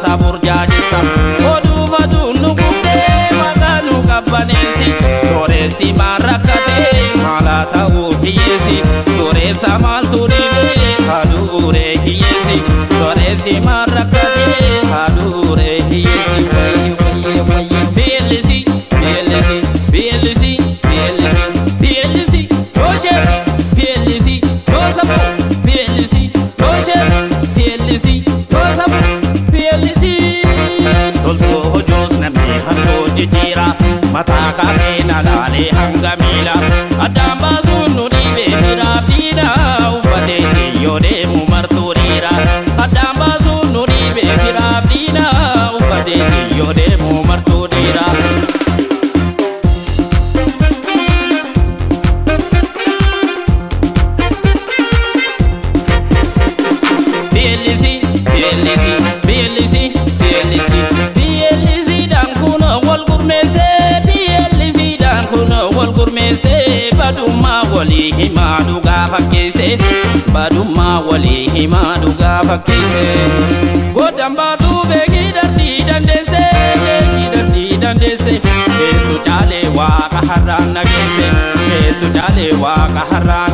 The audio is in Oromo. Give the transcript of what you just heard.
baasa burjaajessa oduu baduun nu gubdee maqaa nu qabbaneessi sooressi maal rakkatee maala ta'uu hiyyeessi sooreessa maaltu dhibee haadhuuree hiyyeessi sooressi maal rakkatee haadhuuree hiyyeessi wayye wayye wayye beellisi beellisi beellisi beellisi beellisi dooshe beellisi doosafu beellisi dooshe beellisi doosafu beellisi toltuu hojoos namni hangoo jijjiira mataa kaasee nalaalee hanga miila addaan baasuun nu dhibee hiraaf diinaa uffatee kiyyoo deemu martuu dhiira addaan baasuun nu dhibee hiraaf diinaa uffatee kiyyoo deemu martuu dhiira. Beellisi beellisi beellisi beellisi beellisi dankuna wal gurmeessee beellisi dankuna wal gurmeessee badummaa walii himaa dhugaa fakkeessee badummaa walii himaa dhugaa fakkeessee godhan baatuu beekii dartii dandeessee beekii dartii dandeessee beektu caalee waaqa har'aan nageessee beektu caalee waaqa har'aan